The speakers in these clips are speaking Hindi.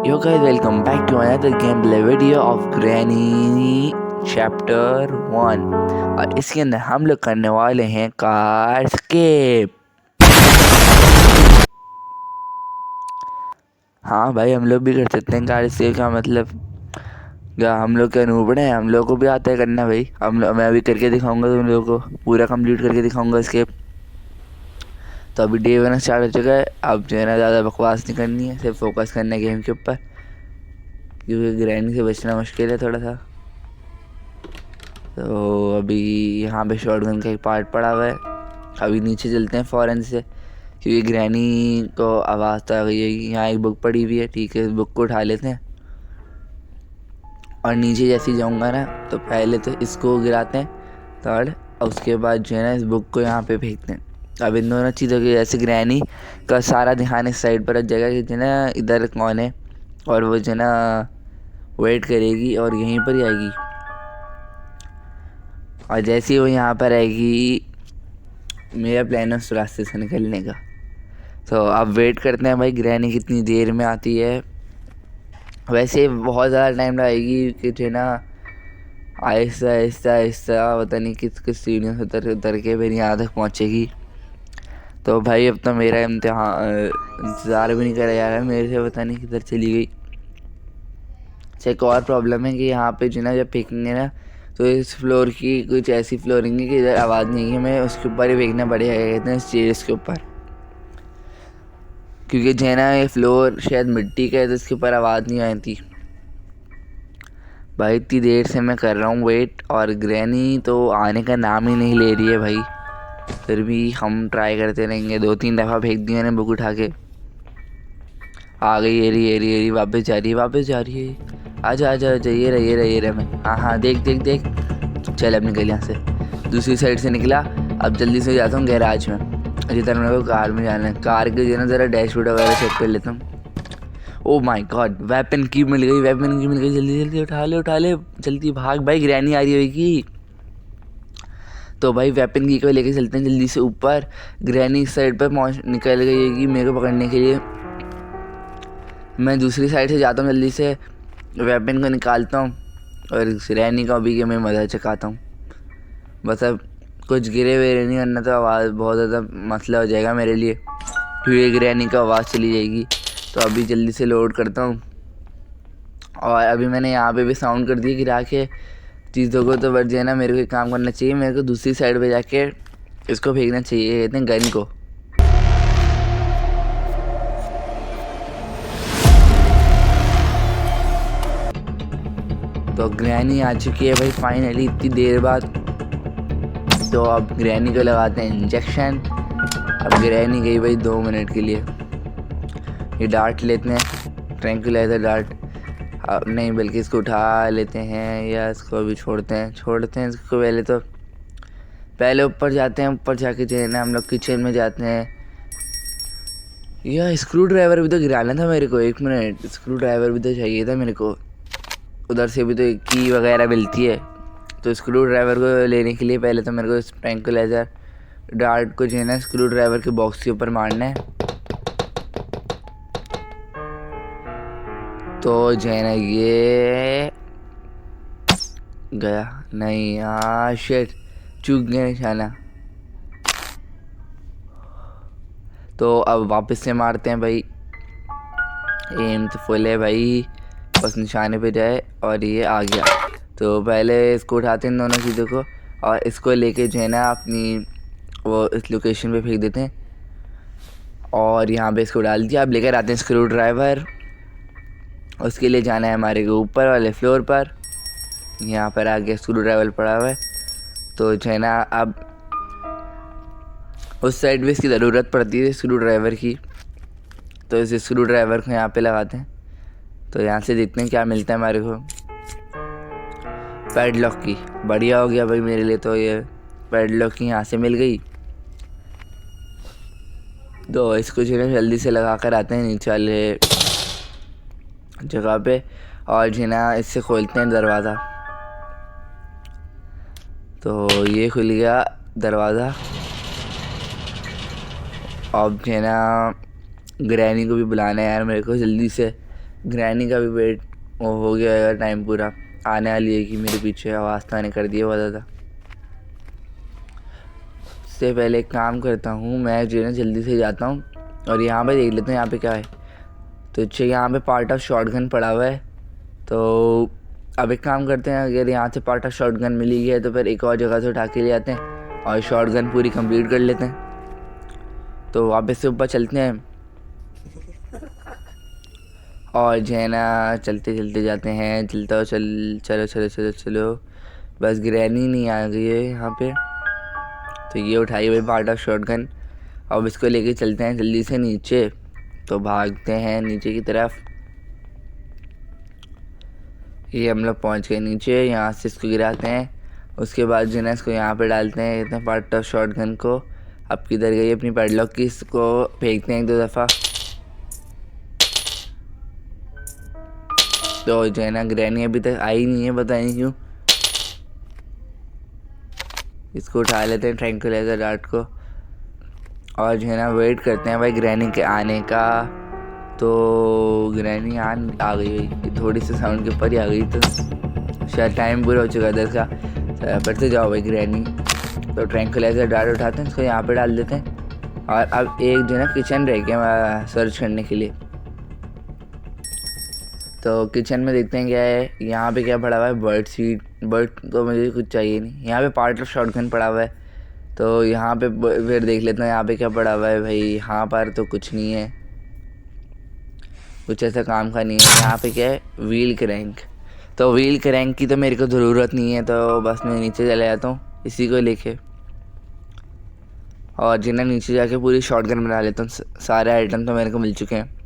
Yo guys, welcome back to another gameplay video of Granny Chapter 1। और इसके अंदर हम लोग करने वाले हैं कार स्केप। हाँ भाई, हम लोग भी कर सकते हैं कार स्केप का मतलब क्या हम लोग क्या नूबड़ हैं? हम लोग को भी आता है करना भाई। मैं अभी करके दिखाऊंगा तुम लोगों को, पूरा कंप्लीट करके दिखाऊंगा स्केप। तो अभी डे 1 स्टार्ट हो चुका है। अब जो है ना, ज़्यादा बकवास नहीं करनी है, सिर्फ फोकस करना है गेम के ऊपर, क्योंकि ग्रैनी से बचना मुश्किल है थोड़ा सा। तो अभी यहाँ पे शॉटगन का एक पार्ट पड़ा हुआ है। अभी नीचे चलते हैं फ़ौरन से, क्योंकि ग्रैनी को आवाज़ तो आ गई है। यहाँ एक बुक पड़ी हुई है, ठीक है, इस बुक को उठा लेते हैं। और नीचे जैसे ही जाऊँगा ना, तो पहले तो इसको गिराते हैं थर्ड, और उसके बाद जो है ना, इस बुक को यहाँ पे फेंकते हैं। अब इन दोनों चीज़ों की वजह से ग्रैनी का सारा ध्यान इस साइड पर रख जाएगा कि जो है ना, इधर कौन है, और वो जो है ना वेट करेगी और यहीं पर ही आएगी। और जैसे ही वो यहाँ पर आएगी, मेरा प्लान है उस रास्ते से निकलने का। तो अब वेट करते हैं भाई, ग्रैनी कितनी देर में आती है। वैसे बहुत ज़्यादा टाइम लगेगी कि जो है ना, आहिस्ता आहिस्ता आहिस्ता पता नहीं किस किस सीढ़ियों से उतर उतर के फिर यहाँ तक पहुँचेगी। तो भाई अब तो मेरा इंतज़ार भी नहीं करा जा रहा है मेरे से, पता नहीं किधर चली गई। एक और प्रॉब्लम है कि यहाँ पे जो ना, जब फेंकेंगे ना, तो इस फ्लोर की कुछ ऐसी फ्लोरिंग है कि इधर आवाज़ नहीं है। मैं उसके ऊपर ही फेंकना पड़ेगा, कहते हैं स्टेयर्स के ऊपर, क्योंकि जो है ना, ये फ्लोर शायद मिट्टी का है, तो इसके ऊपर आवाज़ नहीं आती। भाई इतनी देर से मैं कर रहा हूँ वेट, और ग्रैनी तो आने का नाम ही नहीं ले रही है भाई। फिर भी हम ट्राई करते रहेंगे। 2-3 दफ़ा फेंक दिया मैंने बुक उठा के। आ गई, ये रही वापस जा रही है। आजा आजा आजा, ये रहा मैं। हाँ देख देख देख। चल अब निकल यहाँ से, दूसरी साइड से निकला। अब जल्दी से जाता हूँ गैराज में, जिधर मेरे को कार में जाना है। कार के जो है ना, ज़रा डैशबोर्ड वगैरह चेक कर लेता हूँ। ओ माय गॉड, वेपन की मिल गई। जल्दी जल्दी उठा ले जल्दी भाग भाई, ग्रैनी आ रही होगी। तो भाई वेपन की को लेके चलते हैं जल्दी से ऊपर। ग्रैनी इस साइड पर निकल गई होगी मेरे को पकड़ने के लिए। मैं दूसरी साइड से जाता हूँ, जल्दी से वेपन को निकालता हूँ और ग्रैनी का भी मैं मज़ा चखाता हूँ। बस अब कुछ गिरे वेरे नहीं, वरना तो आवाज़ बहुत ज़्यादा मसला हो जाएगा मेरे लिए, क्योंकि ग्रैनी का आवाज़ चली जाएगी। तो अभी जल्दी से लोड करता हूँ। और अभी मैंने यहाँ पे भी साउंड कर दिया गिरा के चीज़ों को। तो बट जो है ना, मेरे को एक काम करना चाहिए, मेरे को दूसरी साइड पे जाके इसको फेंकना चाहिए, कहते हैं गन को। तो ग्रैनी आ चुकी है भाई फाइनली, इतनी देर बाद। तो अब ग्रैनी को लगाते हैं इंजेक्शन। अब ग्रैनी गई भाई 2 मिनट के लिए। ये डार्ट लेते हैं, ट्रैंक्विलाइजर डार्ट। अब नहीं, बल्कि इसको उठा लेते हैं, या इसको अभी छोड़ते हैं इसको। पहले ऊपर जाते हैं। ऊपर जाके जो है ना, हम लोग किचन में जाते हैं। यह स्क्रू ड्राइवर भी तो गिराना था मेरे को। 1 मिनट, स्क्रू ड्राइवर भी तो चाहिए था मेरे को। उधर से भी तो की वगैरह मिलती है। तो स्क्रू ड्राइवर को लेने के लिए पहले तो मेरे को ट्रैंक्विलाइजर डार्ट को जो है ना, स्क्रू ड्राइवर के बॉक्स के ऊपर मारना है। तो जो है ना, ये गया नहीं, हाँ शिट, चूक गया निशाना। तो अब वापस से मारते हैं भाई। एम तो फुल है भाई, बस निशाने पे जाए और ये आ गया। तो पहले इसको उठाते हैं दोनों चीज़ों को, और इसको लेके जो है ना, अपनी वो इस लोकेशन पे फेंक देते हैं। और यहाँ पे इसको डाल दिया। अब लेकर आते हैं स्क्रू ड्राइवर। उसके लिए जाना है हमारे को ऊपर वाले फ्लोर पर। यहाँ पर आगे स्क्रू ड्राइवर पड़ा हुआ है। तो जो है ना, अब उस साइड भी इसकी ज़रूरत पड़ती है स्क्रू ड्राइवर की। तो इस स्क्रू ड्राइवर को यहाँ पे लगाते हैं। तो यहाँ से देखते हैं क्या मिलता है हमारे को। पैडलॉक की, बढ़िया हो गया भाई मेरे लिए। तो ये पैडलॉक की यहाँ से मिल गई। तो इसको जो है जल्दी से लगा कर आते हैं नीचे वाले जगह पे, और जो है ना, इससे खोलते हैं दरवाज़ा। तो ये खुल गया दरवाज़ा। अब जो है ना, ग्रैनी को भी बुलाना है यार मेरे को जल्दी से। ग्रैनी का भी वेट हो गया है, टाइम पूरा आने वाली है कि मेरे पीछे आवाज़ तो आने कर दिया बहुत ज़्यादा। उससे पहले एक काम करता हूँ, मैं जो है ना जल्दी से जाता हूँ और यहाँ पे देख लेते हैं यहाँ पे क्या है। तो अच्छा यहाँ पे पार्ट ऑफ शॉटगन पड़ा हुआ है। तो अब एक काम करते हैं, अगर यहाँ से पार्ट ऑफ शॉटगन मिल ही गया है तो फिर एक और जगह से उठा के ले आते हैं और शॉटगन पूरी कंप्लीट कर लेते हैं। तो वापस से ऊपर चलते हैं और जो है ना चलते चलते जाते हैं। चलता हो चलो चलो चलो चलो, बस ग्रैनी नहीं आ गई है यहाँ पे। तो ये उठाई हुई पार्ट ऑफ शॉटगन, अब इसको लेके चलते हैं जल्दी से नीचे। तो भागते हैं नीचे की तरफ। ये हम लोग पहुँच गए नीचे, यहाँ से इसको गिराते हैं। उसके बाद जो है ना इसको यहाँ पे डालते हैं इतना पार्ट ऑफ शॉटगन को। अब किधर गई अपनी पैडलॉक की, इसको फेंकते हैं एक दो दफ़ा। तो जो है ना ग्रैनी अभी तक आई नहीं है, पता नहीं क्यों। इसको उठा लेते हैं ट्रैंकुलाइजर डार्ट को और जो है ना वेट करते हैं भाई ग्रैनी के आने का। तो ग्रैनी आ गई भाई, थोड़ी सी साउंड के ऊपर ही आ गई, तो शायद टाइम पूरा हो चुका था इसका। तो फिर से जाओ भाई ग्रैनी। तो ट्रैंकुलाइजर डार्ट उठाते हैं, इसको यहाँ पे डाल देते हैं। और अब एक जो है ना किचन रह गया सर्च करने के लिए। तो किचन में देखते हैं क्या है। यहाँ पे क्या पड़ा हुआ है, बर्ड सीड। बर्ड तो मुझे कुछ चाहिए नहीं। यहाँ पे पार्ट ऑफ शॉटगन पड़ा हुआ है। तो यहाँ पे फिर देख लेते हैं यहाँ पे क्या पड़ा हुआ है भाई। यहाँ पर तो कुछ नहीं है, कुछ ऐसा काम का नहीं है। यहाँ पे क्या है, व्हील क्रैंक। तो व्हील क्रैंक की तो मेरे को ज़रूरत नहीं है, तो बस मैं नीचे चले जाता हूँ इसी को लेके। और जिन्हें नीचे जाके पूरी शॉटगन बना लेता हूँ। सारे आइटम तो मेरे को मिल चुके हैं।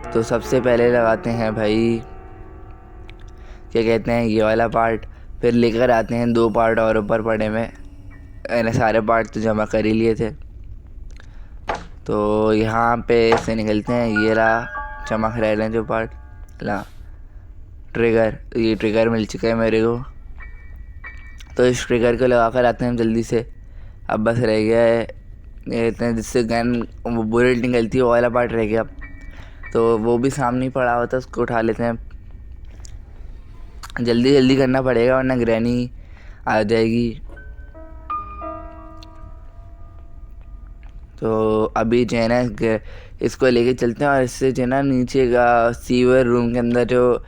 तो सबसे पहले लगाते हैं भाई क्या कहते हैं ये वाला पार्ट। फिर लेकर आते हैं 2 पार्ट और ऊपर पड़े में। मैंने सारे पार्ट तो जमा कर ही लिए थे। तो यहाँ पे से निकलते हैं, ये रहा चमक रहे हैं जो पार्ट। ला ट्रिगर, ये ट्रिगर मिल चुका है मेरे को। तो इस ट्रिगर को लगा कर आते हैं हम जल्दी से। अब बस रह गया है इतने जिससे गन बुलेट निकलती है, वो वाला पार्ट रह गया। तो वो भी सामने ही पड़ा हुआ था, उसको उठा लेते हैं। जल्दी जल्दी करना पड़ेगा वरना ग्रैनी आ जाएगी। तो अभी जो है ना इसको लेके चलते हैं और इससे जो है ना नीचे का सीवर रूम के अंदर जो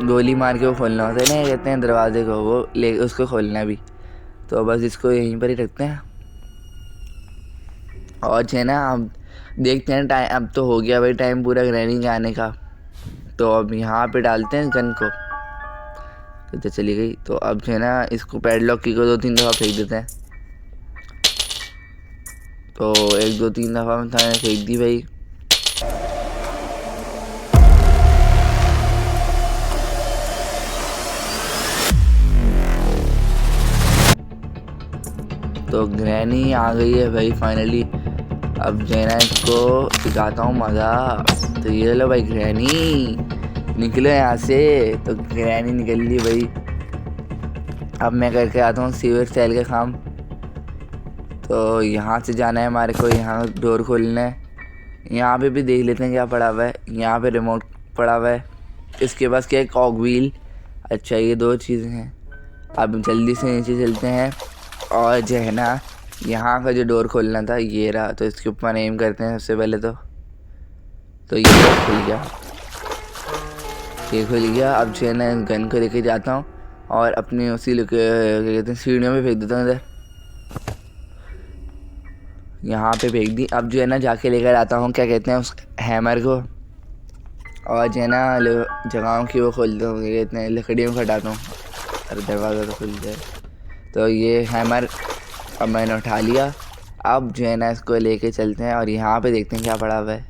गोली मार के वो खोलना होता है ना, कहते हैं दरवाजे को, वो ले उसको खोलना है अभी। तो बस इसको यहीं पर ही रखते हैं और जो है ना अब देखते हैं टाइम। अब तो हो गया भाई टाइम पूरा ग्रैनी के आने का। तो अब यहाँ पे डालते हैं गन को। तो चली गई। तो अब जो है ना इसको पैडलॉक की को 2-3 दफ़ा फेंक देते हैं। तो 1-2-3 दफ़ा में था फेंक दी भाई। तो ग्रैनी आ गई है भाई फाइनली। अब जो है ना इसको सिखाता हूँ मज़ा। तो ये लो भाई ग्रैनी, निकलो यहाँ से। तो ग्रैनी निकल ली भाई। अब मैं करके आता हूँ सीवर सेल का काम। तो यहाँ से जाना है हमारे को, यहाँ डोर खोलना है। यहाँ पे भी देख लेते हैं क्या पड़ा हुआ है। यहाँ पे रिमोट पड़ा हुआ है, इसके पास क्या है, कॉग व्हील। अच्छा ये 2 चीज़ें हैं। अब जल्दी से नीचे चलते हैं और जो है ना यहाँ का जो डोर खोलना था ये रहा। तो इसके ऊपर एम करते हैं सबसे पहले। तो ये खुल गया, ये खुल गया। अब जो है ना गन को लेके जाता हूँ और अपनी उसी क्या कहते हैं सीढ़ियों में फेंक देता हूँ इधर। यहाँ पे फेंक दी। अब जो है ना जाके लेकर आता हूँ क्या कहते हैं उस हैमर को और जो है ना जगहों की वो खोलता हूँ, क्या कहते हैं लकड़ियों को हटाता हूँ। अरे दरवाज़ा तो खुल जाए। तो ये हैमर अब मैंने उठा लिया। अब जो है ना इसको लेके चलते हैं और यहाँ पे देखते हैं क्या पड़ा हुआ है।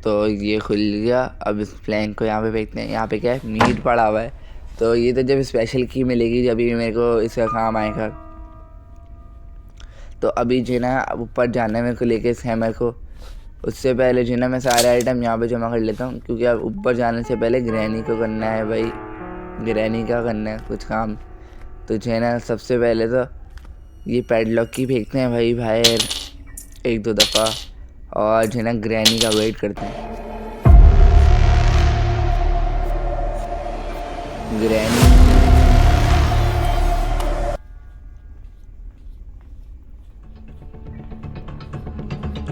तो ये खुल गया। अब इस प्लैंक को यहाँ पे फेंकते हैं। यहाँ पे क्या है, मीट पड़ा हुआ है। तो ये तो जब स्पेशल की मिलेगी जब भी मेरे को इसका काम आएगा। तो अभी जो है ना ऊपर जाना है मेरे को लेके इस हैमर को। उससे पहले जो है ना मैं सारे आइटम यहाँ पे जमा कर लेता हूँ, क्योंकि अब ऊपर जाने से पहले ग्रैनी को करना है भाई। ग्रैनी का करना है कुछ काम। तो जो है ना सबसे पहले तो ये पैडलॉक की फेंकते हैं भाई बाहर। एक दो दफ़ा, और जो है ना ग्रैनी का वेट करते हैं।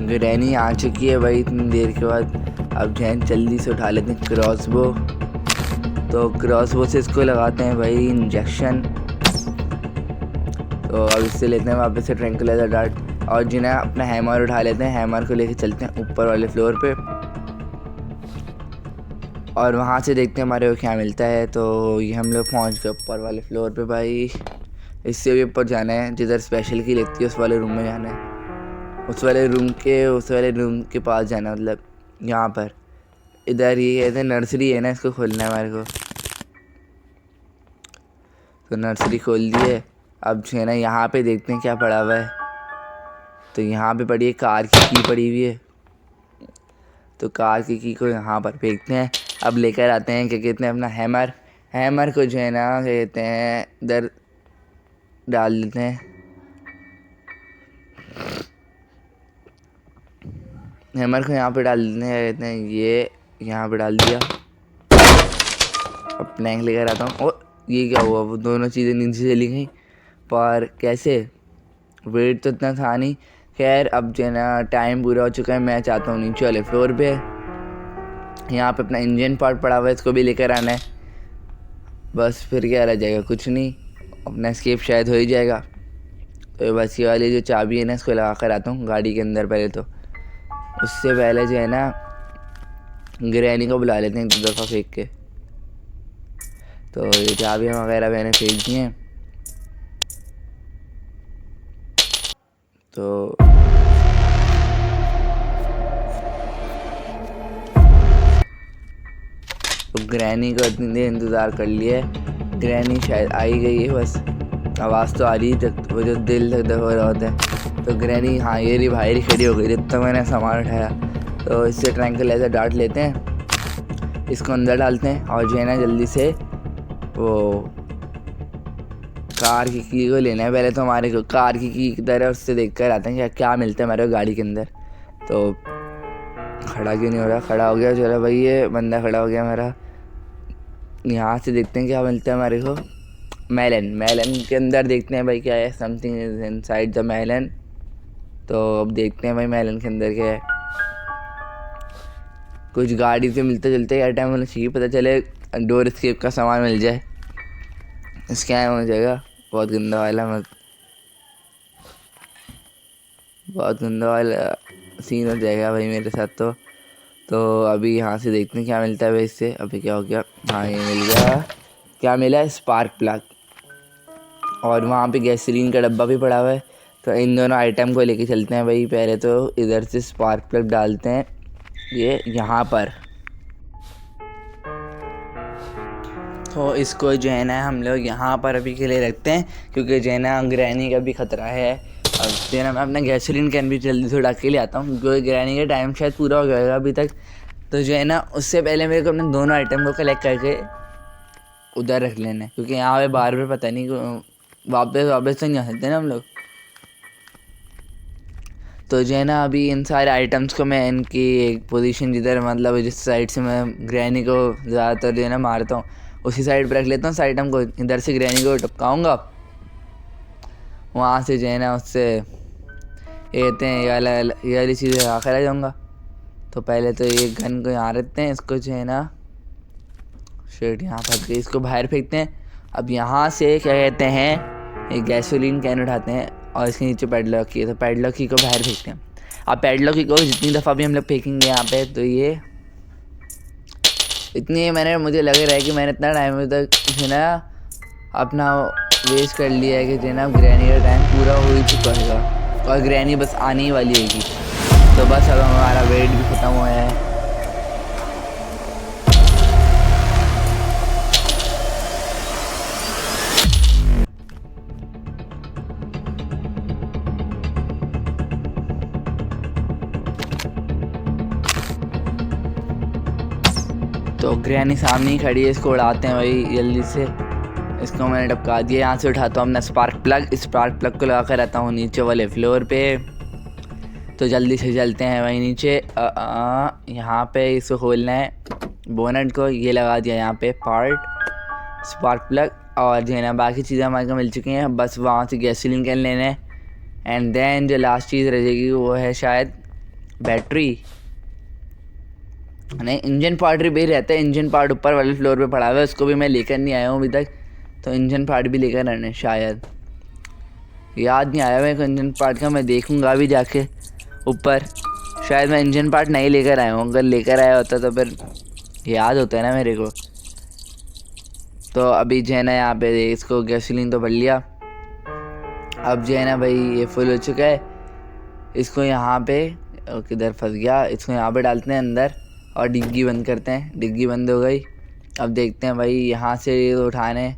ग्रैनी आ चुकी है भाई इतनी देर के बाद। अब जो है जल्दी से उठा लेते हैं क्रॉसबो। तो क्रॉसबो से इसको लगाते हैं भाई इंजेक्शन। तो अब इससे लेते हैं वापस से ट्रैंकुलाइजर डार्ट, और जो है अपना हैमर उठा लेते हैं। हैमर को लेके चलते हैं ऊपर वाले फ्लोर पे, और वहाँ से देखते हैं हमारे को क्या मिलता है। तो ये हम लोग पहुँच गए ऊपर वाले फ्लोर पे भाई। इससे भी ऊपर जाना है, जिधर स्पेशल की लगती है उस वाले रूम में जाना है। उस वाले रूम के पास जाना, मतलब यहाँ पर इधर ये कहते हैं नर्सरी है ना, इसको खोलना है हमारे को। तो नर्सरी खोल दी है। अब जो है ना यहाँ पे देखते हैं क्या पड़ा हुआ है। तो यहाँ पे पड़ी है कार की पड़ी हुई है। तो कार की को यहाँ पर फेंकते हैं। अब लेकर आते हैं क्या कहते हैं अपना हैमर को जो है ना क्या कहते हैं इधर डाल देते हैं। हैमर को यहाँ पे डाल देते हैं, क्या कहते हैं ये यहाँ पे डाल दिया। अब प्लैंक लेकर आता हूँ। और ये क्या हुआ, वो दोनों चीज़ें नीचे चली गई। पर कैसे, वेट तो इतना था नहीं। खैर अब जो है ना टाइम पूरा हो चुका है। मैं चाहता हूँ नीचे वाले फ्लोर पे, यहाँ पे अपना इंजन पार्ट पड़ा हुआ है, इसको भी लेकर आना है। बस फिर क्या रह जाएगा, कुछ नहीं, अपना एस्केप शायद हो ही जाएगा। तो बस ये वाली जो चाबी है ना, इसको लगा कर आता हूँ गाड़ी के अंदर। पहले तो उससे पहले जो है ना ग्रैनी को बुला लेते हैं एक दफ़ा फेंक के। तो ये चाबियाँ वगैरह मैंने फेंक दी हैं। तो ग्रैनी को इतनी देर इंतज़ार कर लिया है। ग्रैनी शायद आई गई है, बस आवाज़ तो आ रही है, वो जो दिल धक धक हो रहा होता है। तो ग्रैनी हाँ ये रही बाहर ही खड़ी हो गई जब तक मैंने सामान उठाया। तो इससे ट्रैंकुलाइजर डार्ट लेते हैं, इसको अंदर डालते हैं, और जो है ना जल्दी से वो कार की को लेना है। पहले तो हमारे को कार की तरह उससे देख कर आते हैं क्या क्या मिलता है हमारे को गाड़ी के अंदर। तो खड़ा क्यों नहीं हो रहा, खड़ा हो गया, चलो भाई ये बंदा खड़ा हो गया मेरा। यहाँ से देखते हैं क्या मिलता है हमारे को। मेलन के अंदर देखते हैं भाई क्या है, something is inside the melon. तो अब देखते हैं भाई मेलन के अंदर क्या है। कुछ गाड़ी से मिलते जुलते क्या टाइम होना चाहिए, पता चले डोर एस्केप का सामान मिल जाए। स्कैम हो जाएगा, बहुत गंदा वाला सीन हो जाएगा भाई मेरे साथ। तो अभी यहाँ से देखते हैं क्या मिलता है भाई इससे। अभी क्या हो गया, हाँ ये मिल गया। क्या मिला, स्पार्क प्लग, और वहाँ पे गैसोलीन का डब्बा भी पड़ा हुआ है। तो इन दोनों आइटम को लेके चलते हैं भाई। पहले तो इधर से स्पार्क प्लग डालते हैं ये यहाँ पर। तो इसको जो है ना हम लोग यहाँ पर अभी के लिए रखते हैं, क्योंकि जो है ना ग्रैनी का भी ख़तरा है। और जो है ना मैं अपना गैसोलीन कैन भी जल्दी से उड़ा के ले आता हूँ, क्योंकि ग्रैनी का टाइम शायद पूरा हो गया अभी तक। तो जो है ना उससे पहले मेरे को अपने दोनों आइटम को कलेक्ट करके उधर रख लेना है, क्योंकि यहाँ पे बार बार पता नहीं वापस तो नहीं आ सकते ना हम लोग। तो जो है ना अभी इन सारे आइटम्स को मैं इनकी एक पोजीशन जिधर मतलब जिस साइड से मैं ग्रैनी को ज़्यादातर जो है ना मारता हूँ उसी साइड पर रख लेता हूँ। उस आइटम को इधर से ग्रैनी को टपकाऊँगा, वहाँ से जो है ना उससे ये कहते हैं ये वाली चीज़ें आकर आ जाऊँगा। तो पहले तो ये गन को यहाँ रखते हैं, इसको जो है ना शेट यहाँ फंस गई, इसको बाहर फेंकते हैं। अब यहाँ से क्या कहते हैं एक गैसोलीन कैन उठाते हैं और इसके नीचे पैडलॉक की है, तो पैडलॉक की को बाहर फेंकते हैं। अब पैडलॉक की को जितनी दफ़ा भी हम लोग फेंकेंगे यहाँ पे, तो ये इतनी मुझे लग रहा है कि मैंने इतना टाइम तक जो है ना अपना वेस्ट कर लिया है कि जो है ना ग्रैनी का टाइम पूरा हो ही चुका है और ग्रैनी बस आने ही वाली है। तो बस अब हमारा वेट भी ख़त्म हुआ है। तो ग्रैनी सामने ही खड़ी है, इसको उड़ाते हैं भाई जल्दी से। इसको मैंने टपका दिया। यहाँ से उठाता हूँ अपना स्पार्क प्लग को लगा कर रहता हूँ नीचे वाले फ्लोर पे। तो जल्दी से चलते हैं भाई नीचे। यहाँ पे इसको खोलना है बोनट को, ये लगा दिया यहाँ पे पार्ट स्पार्क प्लग, और जो है ना बाकी चीज़ें हमारे को मिल चुकी हैं, बस वहाँ से गैसोलीन कैन लेना है। एंड देन जो लास्ट चीज़ रह जाएगी वो है शायद बैटरी, नहीं इंजन पार्ट भी रहता है। इंजन पार्ट ऊपर वाले फ्लोर पे पड़ा हुआ है, उसको भी मैं लेकर नहीं आया हूँ अभी तक, तो इंजन पार्ट भी लेकर आने शायद, याद नहीं आया मेरे को इंजन पार्ट का, मैं देखूँगा अभी जाके ऊपर। शायद मैं इंजन पार्ट नहीं लेकर आया हूँ, अगर लेकर आया होता तो फिर याद होता है ना मेरे को। तो अभी जो है ना यहाँ पे इसको गैसोलीन तो भर लिया, अब जो है ना भाई ये फुल हो चुका है। इसको यहाँ पे किधर फंस गया, इसको यहाँ पे डालते हैं अंदर और डिग्गी बंद करते हैं। डिग्गी बंद हो गई। अब देखते हैं भाई यहाँ से ये उठाने,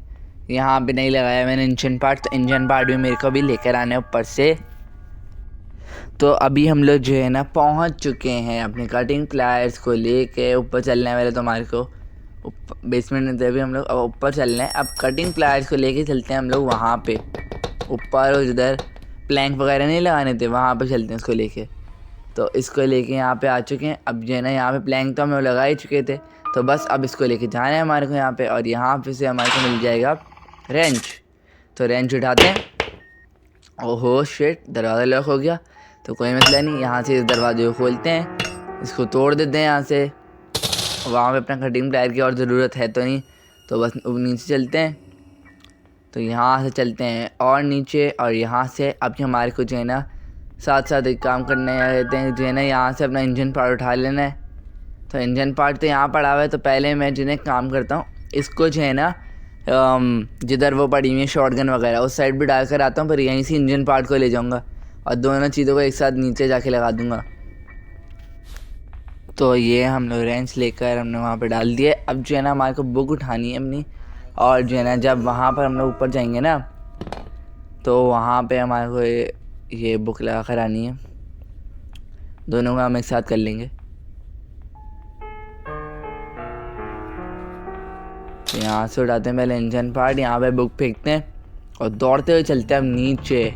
यहाँ पे नहीं लगाया मैंने इंजन पार्ट, तो इंजन पार्ट भी मेरे को भी लेकर आने ऊपर से। तो अभी हम लोग जो है ना पहुँच चुके हैं अपने कटिंग प्लायर्स को लेके। ऊपर चलना है पहले तो हमारे को, बेसमेंट में अभी हम लोग अब ऊपर चलना है। अब कटिंग प्लायर्स को लेके चलते हैं हम लोग वहाँ पे ऊपर, और जिधर प्लैंक वगैरह नहीं लगाने थे वहाँ पे चलते हैं इसको लेके। तो इसको लेके यहाँ पे आ चुके हैं। अब जो है ना यहाँ पे प्लैंक तो हम लोग लगा ही चुके थे, तो बस अब इसको लेके जाना है हमारे को यहाँ पे, और यहाँ पे से हमारे को मिल जाएगा रेंच। तो रेंच उठाते हैं। ओहो शिट, दरवाज़ा लॉक हो गया, तो कोई मसला नहीं, यहाँ से इस दरवाजे को खोलते हैं, इसको तोड़ देते हैं यहाँ से। वहाँ पे अपना कटिंग प्लायर की और ज़रूरत है तो नहीं, तो बस नीचे चलते हैं। तो यहाँ से चलते हैं और नीचे, और यहाँ से अब हमारे को जो है ना साथ साथ एक काम करने रहते हैं, जो है ना यहाँ से अपना इंजन पार्ट उठा लेना है। तो इंजन पार्ट तो यहाँ पड़ा हुआ है, तो पहले मैं जिन्हें काम करता हूँ इसको जो है ना जिधर वो पड़ी हुई है शॉटगन वगैरह उस साइड भी डाल कर आता हूँ, पर यहीं से इंजन पार्ट को ले जाऊँगा और दोनों चीज़ों को एक साथ नीचे जाके लगा दूँगा। तो ये हम लोग रेंच लेकर हमने वहाँ पे डाल दिए। अब जो है ना हमारे को बुक उठानी है अपनी, और जो है ना जब वहाँ पर हम लोग ऊपर जाएंगे ना तो वहाँ पे हमारे को ये बुक लगा कर आनी है, दोनों का हम एक साथ कर लेंगे। तो यहाँ से उठाते हैं पहले इंजन पार्ट, यहाँ पे बुक फेंकते हैं और दौड़ते हुए चलते हैं हम नीचे।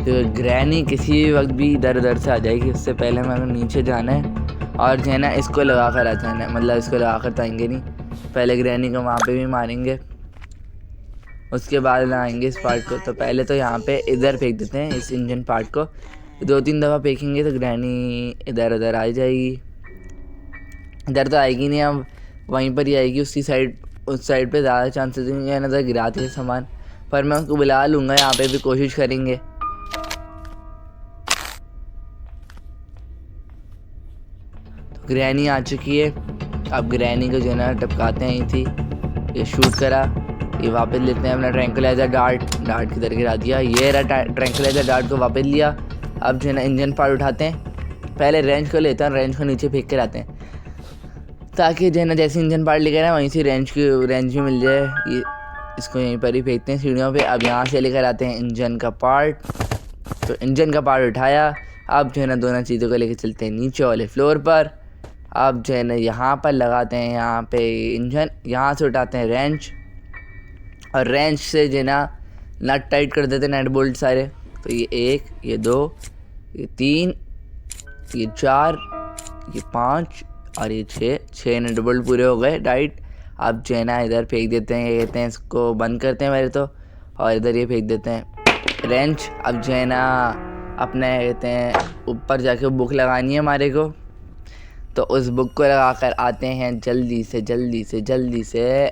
तो ग्रैनी किसी भी वक्त भी इधर उधर से आ जाएगी, उससे पहले हमें नीचे जाना है और जो है ना इसको लगा कर आ जाना है, मतलब इसको लगा कर तो आएंगे नहीं, पहले ग्रैनी को वहाँ पे भी मारेंगे, उसके बाद लगाएंगे इस पार्ट को। तो पहले तो यहाँ पे इधर फेंक देते हैं इस इंजन पार्ट को, 2-3 दफ़ा फेंकेंगे तो ग्रैनी इधर उधर आ जाएगी। इधर तो आएगी नहीं, अब वहीं पर ही आएगी उसी साइड, उस साइड पे ज़्यादा चांसेस हैं नज़र गिराते हैं सामान, पर मैं उसको बुला लूँगा, यहाँ पे भी कोशिश करेंगे। तो ग्रैनी आ चुकी है, अब ग्रैनी को जो है ना टपकाते हैं, थी ये शूट करा, ये वापस लेते हैं अपना ट्रैंकुलाइजर डार्ट किधर गिरा दिया, ये रहा ट्रैंकुलाइजर डार्ट को वापस लिया। अब जो है ना इंजन पार्ट उठाते हैं, पहले रेंज को लेते हैं, रेंज को नीचे फेंक कर आते हैं ताकि जो है ना जैसे इंजन पार्ट लेकर आए वहीं से रेंज भी मिल जाए। ये इसको यहीं पर ही फेंकते हैं सीढ़ियों पे। अब यहाँ से लेकर आते हैं इंजन का पार्ट, तो इंजन का पार्ट उठाया। अब जो है ना दोनों चीज़ों को लेकर चलते हैं नीचे वाले फ्लोर पर। अब जो है ना यहाँ पर लगाते हैं, यहाँ पे इंजन, यहाँ से उठाते हैं रेंच, और रेंच से जो है ना नट टाइट कर देते हैं, नट बोल्ट सारे। तो ये 1, ये 2, ये 3, ये 4, ये 5 और ये 6 नट बोल्ट पूरे हो गए टाइट। अब जो है ना इधर फेंक देते हैं, ये कहते हैं इसको बंद करते हैं पहले तो, और इधर ये फेंक देते हैं रेंच। अब जो है ना अपने कहते हैं ऊपर जाके बुक लगानी है हमारे को, तो उस बुक को लगा कर आते हैं जल्दी से।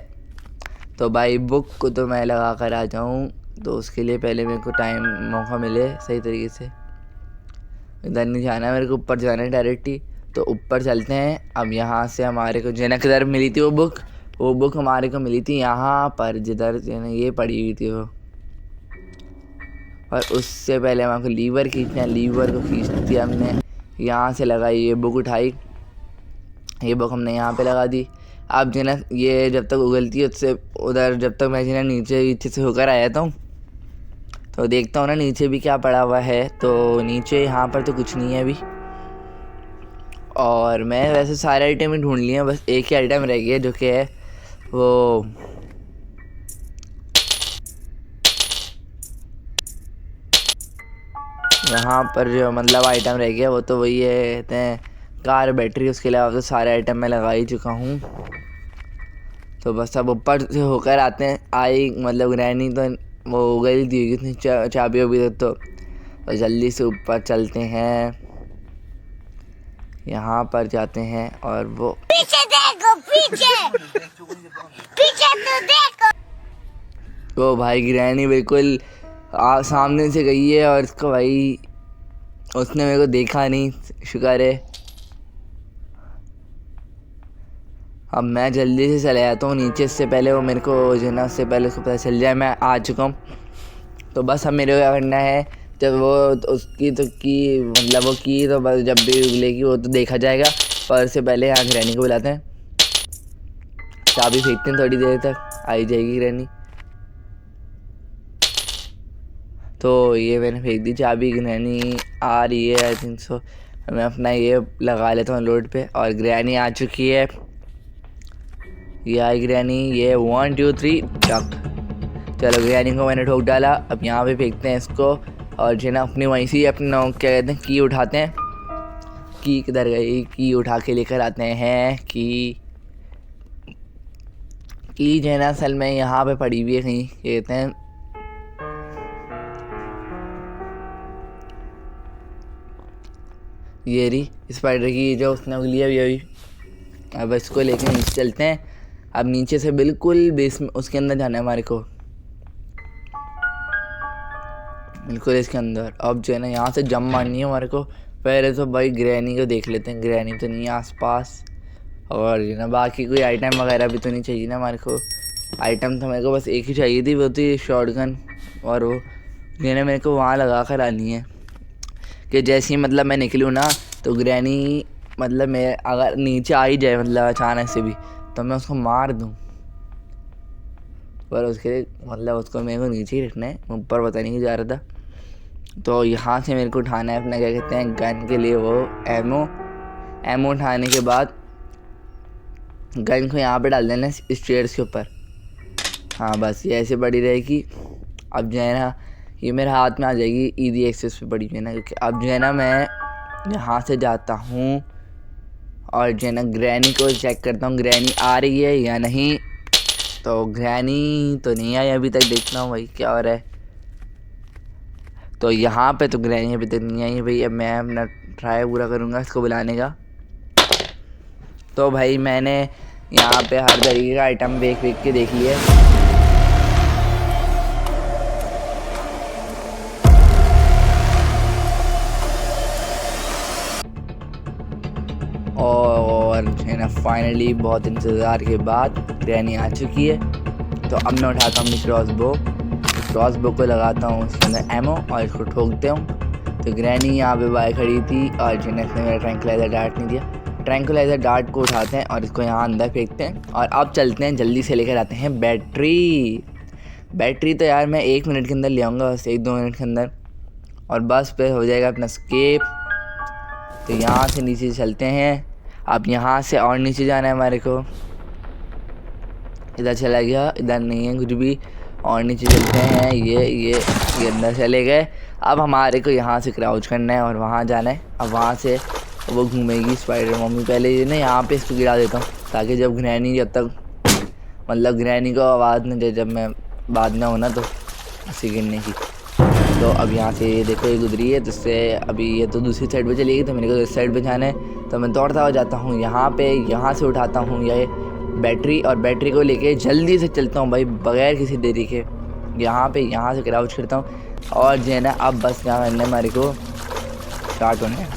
तो भाई बुक को तो मैं लगा कर आ जाऊँ, तो उसके लिए पहले मेरे को टाइम मौका मिले सही तरीके से। इधर नहीं जाना है मेरे को, ऊपर जाना है डायरेक्टली। तो ऊपर चलते हैं। अब यहाँ से हमारे को जो है ना किधर मिली थी वो बुक हमारे को मिली थी यहाँ पर, जिधर जो है ना ये पड़ी हुई थी वो। और उससे पहले हमारे को लीवर खींचना है, लीवर को खींच दिया हमने, यहाँ से लगाई, ये बुक उठाई, ये बुक हमने यहाँ पे लगा दी। अब जो ना ये जब तक उगलती है उससे उधर, जब तक मैं जो ना नीचे से होकर आया था, तो देखता हूँ ना नीचे भी क्या पड़ा हुआ है। तो नीचे यहाँ पर तो कुछ नहीं है अभी, और मैं वैसे सारे आइटम ही ढूंढ लिए हैं, बस एक ही आइटम रह गया जो कि है वो यहाँ पर जो मतलब आइटम रह गया वो तो वही है, कहते हैं कार बैटरी, उसके अलावा तो सारे आइटम मैं लगा ही चुका हूँ। तो बस अब ऊपर से होकर आते हैं, आई मतलब ग्रैनी तो वो हो गई थी कितनी चाबी अभी तक तो जल्दी से ऊपर चलते हैं, यहाँ पर जाते हैं और वो पीछे देखो, पीछे पीछे तो देखो। तो भाई ग्रैनी बिल्कुल सामने से गई है और इसको भाई उसने मेरे को देखा नहीं, शुक्र है। अब मैं जल्दी से चले जाता हूँ नीचे, से पहले वो मेरे को जो है ना, उससे पहले उसको पता चल जाए मैं आ चुका हूँ। तो बस अब मेरे को क्या करना है, जब वो उसकी तो की मतलब वो की तो बस जब भी उगलेगी वो तो देखा जाएगा, पर उससे पहले यहाँ ग्रैनी को बुलाते हैं, चाबी फेंकते हैं, थोड़ी देर तक आई जाएगी ग्रैनी। तो ये मैंने फेंक दी चाबी, ग्रैनी आ रही है आई थिंक सो। मैं अपना ये लगा लेता हूँ लोड पे, और ग्रैनी आ चुकी है। ये आई ग्रैनी, ये 1 2 3 टक। चलो ग्रैनी को मैंने ठोक डाला। अब यहाँ पे फेंकते हैं इसको, और जो है ना अपनी वहीं से अपने क्या कहते हैं की उठाते हैं। की किधर गई, की उठा के लेकर आते हैं। की जो है ना असल में यहाँ पे पड़ी हुई है कहीं, कहते हैं ये रही स्पाइडर की जो उसने उगली है अभी। अब इसको लेके नीचे चलते हैं। अब नीचे से बिल्कुल बेस में उसके अंदर जाना है हमारे को, बिल्कुल इसके अंदर। अब जो है ना यहाँ से जंप मारनी है हमारे को। पहले तो भाई ग्रैनी को देख लेते हैं, ग्रैनी तो नहीं है आसपास, और जो ना बाकी कोई आइटम वगैरह भी तो नहीं चाहिए ना हमारे को। आइटम तो मेरे को बस एक ही चाहिए थी, वो थी शॉटगन, और वो जो ना मेरे को वहाँ लगा कर आनी है कि जैसे ही मतलब मैं निकलूँ ना तो ग्रैनी मतलब मैं अगर नीचे आ ही जाए मतलब अचानक से भी, तो मैं उसको मार दूँ। पर उसके लिए मतलब उसको मेरे को नीचे ही रखना है, ऊपर पता नहीं जा रहा था। तो यहाँ से मेरे को उठाना है अपना क्या कहते हैं गन के लिए वो एमो उठाने के बाद गन को यहाँ पे डाल देना स्टेयर्स के ऊपर। हाँ बस ये ऐसे पड़ी रहेगी। अब जो है ना ये मेरे हाथ में आ जाएगी, ईजी एक्सेस पे पड़ी हुई है ना, क्योंकि अब जो है ना मैं यहाँ से जाता हूँ और जो है ना ग्रैनी को चेक करता हूँ ग्रैनी आ रही है या नहीं। तो ग्रैनी तो नहीं आई अभी तक, देखना हूँ भाई क्या हो रहा है। तो यहाँ पे तो ग्रैनी अभी तक नहीं आई भाई। अब मैं अपना ट्राई पूरा करूँगा इसको बुलाने का। तो भाई मैंने यहाँ पे हर तरीके का आइटम देख के देख लिया। और है ना फाइनली बहुत इंतज़ार के बाद ग्रैनी आ चुकी है। तो अब मैं उठाता हूँ अपनी क्रॉसबो को लगाता हूँ उसके अंदर एमो और इसको ठोकता हूँ। तो ग्रैनी यहाँ पे बाहर खड़ी थी और जिन्हें इसने मेरा ट्रैंकुलाइजर डार्ट नहीं दिया। ट्रैंकुलाइजर डार्ट को उठाते हैं और इसको यहाँ अंदर फेंकते हैं। और अब चलते हैं, जल्दी से लेकर आते हैं बैटरी तो यार मैं 1 मिनट के अंदर ले आऊँगा, बस 1-2 मिनट के अंदर, और बस पे हो जाएगा अपना स्केप। तो यहाँ से नीचे चलते हैं। अब यहाँ से और नीचे जाना है हमारे को। इधर चला गया, इधर नहीं है कुछ भी, और नीचे चलते हैं। ये अंदर चले गए। अब हमारे को यहाँ से क्राउच करना है और वहाँ जाना है। अब वहाँ से वो घूमेगी स्पाइडर मम्मी। पहले ये ना यहाँ पे इसको गिरा देता हूँ, ताकि जब तक मतलब ग्रैनी को आवाज़ न दे जब मैं बाद में हूँ ना तो उसी गिरने की। तो अब यहाँ से ये देखो ये गुजरी है, तो इससे अभी ये तो दूसरी साइड पे चली गई, तो मेरे को इस साइड पे जाना है। तो मैं दौड़ता हो जाता हूँ यहाँ पे, यहाँ से उठाता हूँ ये बैटरी, और बैटरी को लेके जल्दी से चलता हूँ भाई बगैर किसी देरी के। यहाँ से क्राउच करता हूँ, और जो है ना अब बस यहाँ करना हमारे को स्टार्ट होने है।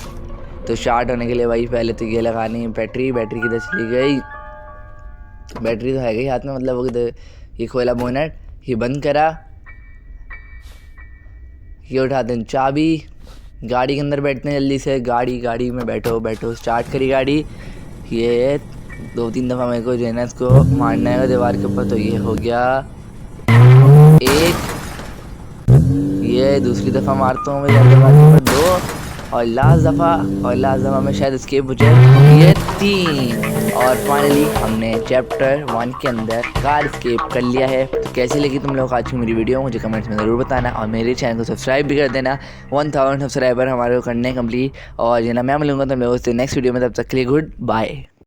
तो स्टार्ट होने के लिए भाई पहले तो ये लगानी है बैटरी किधर चली गई। बैटरी तो है गई हाथ में, मतलब वो किधर, ये खोला बोनट, ये बंद करा, ये उठाते हैं चाबी, गाड़ी के अंदर बैठते हैं जल्दी से। गाड़ी में बैठो स्टार्ट करी गाड़ी। ये 2-3 दफ़ा मेरे को जो है ना इसको मारना है दीवार के ऊपर। तो ये हो गया एक, ये दूसरी दफ़ा मारता हूँ मैं दीवार के ऊपर 2, और लास्ट दफ़ा में शायद स्केप हो जाए ये 3। और फाइनली हमने चैप्टर 1 के अंदर कार स्केप कर लिया है। तो कैसी लगी तुम लोग आज की मेरी वीडियो मुझे कमेंट्स में ज़रूर बताना और मेरे चैनल को सब्सक्राइब भी कर देना। 1000 सब्सक्राइबर हमारे को करने कंप्लीट। और जो ना मैं मिलूँगा तुम लोगों से नेक्स्ट वीडियो में, तब तक के लिए गुड बाय।